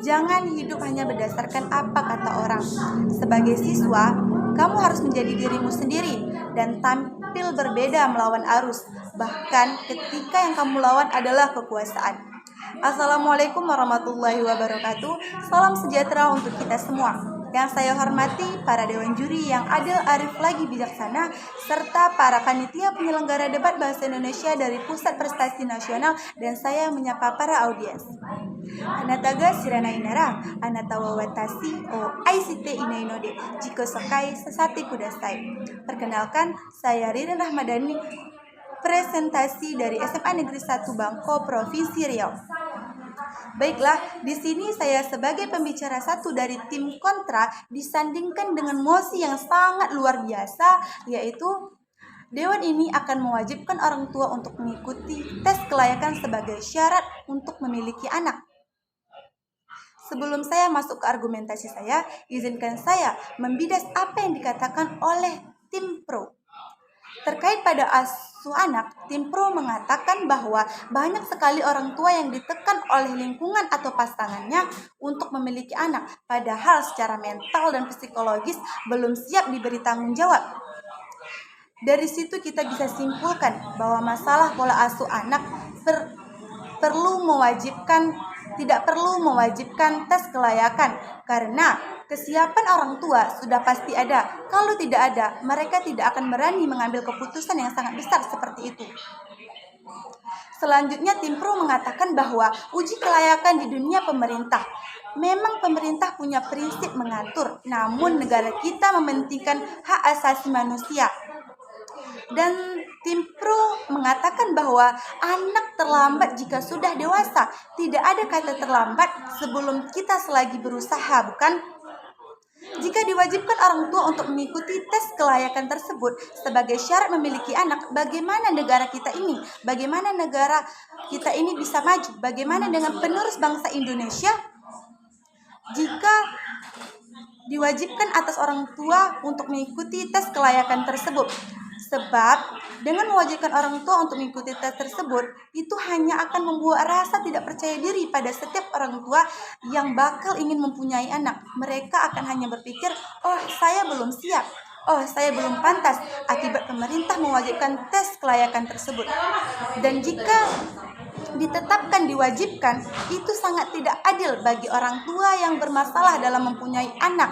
Jangan hidup hanya berdasarkan apa kata orang. Sebagai siswa, kamu harus menjadi dirimu sendiri dan tampil berbeda melawan arus, bahkan ketika yang kamu lawan adalah kekuasaan. Assalamualaikum warahmatullahi wabarakatuh. Salam sejahtera untuk kita semua. Yang saya hormati para dewan juri yang adil, arif, lagi bijaksana, serta para panitia penyelenggara debat bahasa Indonesia dari Pusat Prestasi Nasional, dan saya menyapa para audiens. Anataga sirana inara, anatawa watasi o ICT inainode, jika sekai sesati kudastai. Perkenalkan, saya Ririn Rahmadani, presentasi dari SMA Negeri 1 Bangko, Provinsi Riau. Baiklah, di sini saya sebagai pembicara satu dari tim kontra disandingkan dengan mosi yang sangat luar biasa, yaitu Dewan ini akan mewajibkan orang tua untuk mengikuti tes kelayakan sebagai syarat untuk memiliki anak. Sebelum saya masuk ke argumentasi saya, izinkan saya membidas apa yang dikatakan oleh tim pro. Terkait pada asuh anak, tim pro mengatakan bahwa banyak sekali orang tua yang ditekan oleh lingkungan atau pasangannya untuk memiliki anak, padahal secara mental dan psikologis belum siap diberi tanggung jawab. Dari situ kita bisa simpulkan bahwa masalah pola asuh anak tidak perlu mewajibkan tes kelayakan, karena kesiapan orang tua sudah pasti ada. Kalau tidak ada, mereka tidak akan berani mengambil keputusan yang sangat besar seperti itu. Selanjutnya, tim pro mengatakan bahwa uji kelayakan di dunia pemerintah. Memang pemerintah punya prinsip mengatur, namun negara kita mementingkan hak asasi manusia. Dan tim pro mengatakan bahwa anak terlambat jika sudah dewasa. Tidak ada kata terlambat sebelum kita selagi berusaha, bukan? Jika diwajibkan orang tua untuk mengikuti tes kelayakan tersebut sebagai syarat memiliki anak, bagaimana negara kita ini? Bagaimana negara kita ini bisa maju? Bagaimana dengan penerus bangsa Indonesia? Jika diwajibkan atas orang tua untuk mengikuti tes kelayakan tersebut. Sebab dengan mewajibkan orang tua untuk mengikuti tes tersebut, itu hanya akan membuat rasa tidak percaya diri pada setiap orang tua yang bakal ingin mempunyai anak. Mereka akan hanya berpikir, oh saya belum siap, oh saya belum pantas, akibat pemerintah mewajibkan tes kelayakan tersebut. Dan jika ditetapkan diwajibkan, itu sangat tidak adil bagi orang tua yang bermasalah dalam mempunyai anak,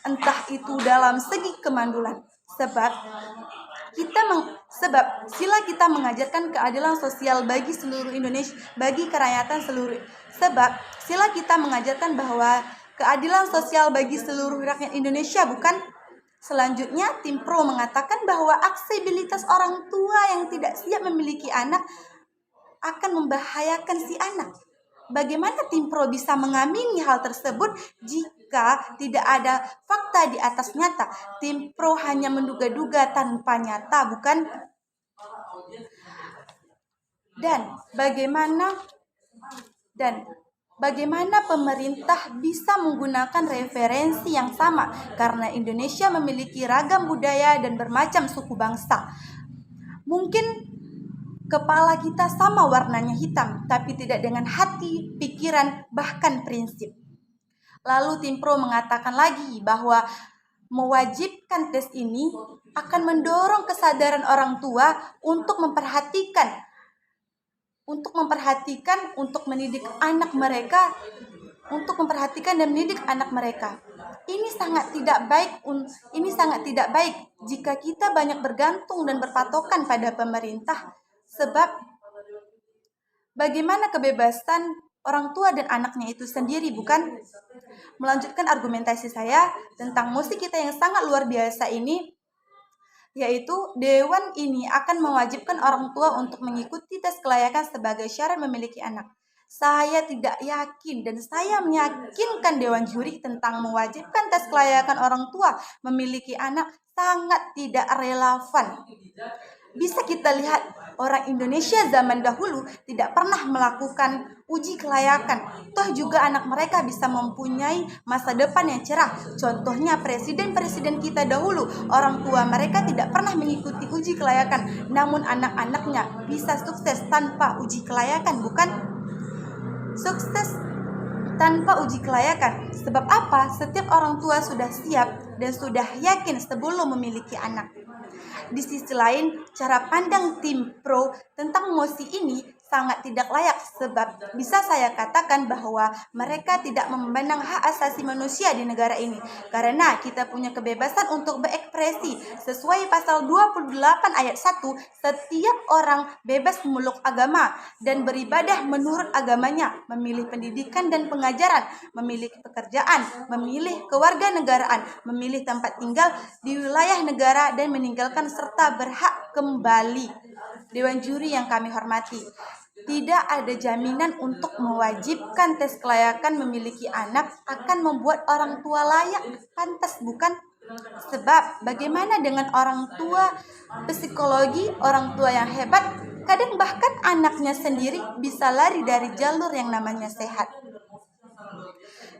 entah itu dalam segi kemandulan. Sebab sila kita mengajarkan keadilan sosial bagi seluruh Indonesia, bagi kerakyatan seluruh. Sebab sila kita mengajarkan bahwa keadilan sosial bagi seluruh rakyat Indonesia, bukan? Selanjutnya, tim pro mengatakan bahwa aksesibilitas orang tua yang tidak siap memiliki anak akan membahayakan si anak. Bagaimana tim pro bisa mengamini hal tersebut jika tidak ada fakta di atas nyata? Tim pro hanya menduga-duga tanpa nyata, bukan? Dan bagaimana pemerintah bisa menggunakan referensi yang sama karena Indonesia memiliki ragam budaya dan bermacam suku bangsa. Mungkin kepala kita sama warnanya hitam, tapi tidak dengan hati, pikiran, bahkan prinsip. Lalu tim pro mengatakan lagi bahwa mewajibkan tes ini akan mendorong kesadaran orang tua untuk memperhatikan, untuk mendidik anak mereka, dan mendidik anak mereka. Ini sangat tidak baik jika kita banyak bergantung dan berpatokan pada pemerintah. Sebab bagaimana kebebasan orang tua dan anaknya itu sendiri, bukan? Melanjutkan argumentasi saya tentang musik kita yang sangat luar biasa ini, yaitu Dewan ini akan mewajibkan orang tua untuk mengikuti tes kelayakan sebagai syarat memiliki anak. Saya tidak yakin dan saya meyakinkan Dewan Juri tentang mewajibkan tes kelayakan orang tua memiliki anak sangat tidak relevan. Bisa kita lihat, orang Indonesia zaman dahulu tidak pernah melakukan uji kelayakan. Toh juga anak mereka bisa mempunyai masa depan yang cerah. Contohnya presiden-presiden kita dahulu, orang tua mereka tidak pernah mengikuti uji kelayakan, namun anak-anaknya bisa sukses tanpa uji kelayakan, bukan? Sukses tanpa uji kelayakan. Sebab apa? Setiap orang tua sudah siap dan sudah yakin sebelum memiliki anak. Di sisi lain, cara pandang tim pro tentang Mosi ini sangat tidak layak, sebab bisa saya katakan bahwa mereka tidak memandang hak asasi manusia di negara ini. Karena kita punya kebebasan untuk berekspresi. Sesuai pasal 28 ayat 1, setiap orang bebas memeluk agama dan beribadah menurut agamanya, memilih pendidikan dan pengajaran, memilih pekerjaan, memilih kewarganegaraan, memilih tempat tinggal di wilayah negara, dan meninggalkan serta berhak kembali. Dewan juri yang kami hormati, tidak ada jaminan untuk mewajibkan tes kelayakan memiliki anak akan membuat orang tua layak pantas, bukan? Sebab bagaimana dengan orang tua psikologi, orang tua yang hebat, kadang bahkan anaknya sendiri bisa lari dari jalur yang namanya sehat.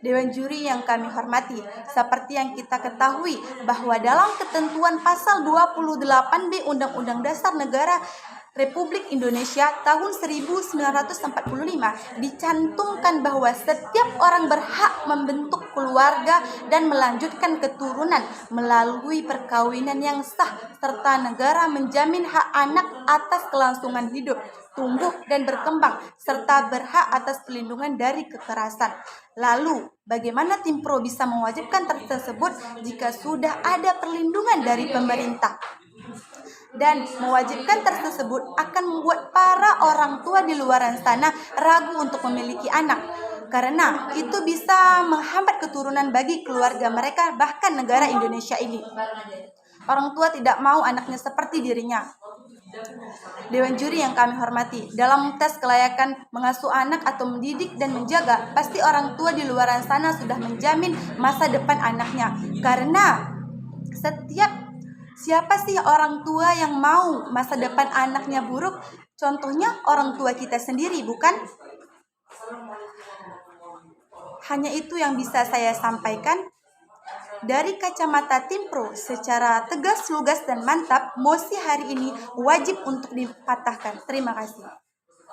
Dewan juri yang kami hormati, seperti yang kita ketahui bahwa dalam ketentuan pasal 28B Undang-Undang Dasar Negara Republik Indonesia tahun 1945 dicantumkan bahwa setiap orang berhak membentuk keluarga dan melanjutkan keturunan melalui perkawinan yang sah, serta negara menjamin hak anak atas kelangsungan hidup, tumbuh dan berkembang, serta berhak atas perlindungan dari kekerasan. Lalu, bagaimana tim pro bisa mewajibkan tersebut jika sudah ada perlindungan dari pemerintah? Dan mewajibkan tersebut akan membuat para orang tua di luar sana ragu untuk memiliki anak, karena itu bisa menghambat keturunan bagi keluarga mereka, bahkan negara Indonesia ini. Orang tua tidak mau anaknya seperti dirinya. Dewan juri yang kami hormati, dalam tes kelayakan mengasuh anak atau mendidik dan menjaga, pasti orang tua di luar sana sudah menjamin masa depan anaknya. Karena siapa sih orang tua yang mau masa depan anaknya buruk? Contohnya orang tua kita sendiri, bukan? Hanya itu yang bisa saya sampaikan. Dari kacamata tim pro, secara tegas, lugas, dan mantap, Mosi hari ini wajib untuk dipatahkan. Terima kasih.